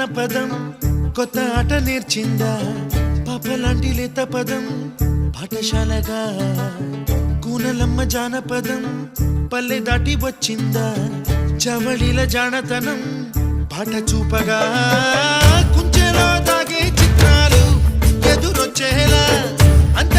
జానపదం కొత్త ఆట నేర్చిందా పాపలాంటి లేత పదం పాఠశాలగా కూనలమ్మ జానపదం పల్లె దాటి వచ్చిందా చవళిల జానతనం పాట చూపగా కుంచెలో దాగే చిత్రాలు ఎదురొచ్చేలా అంత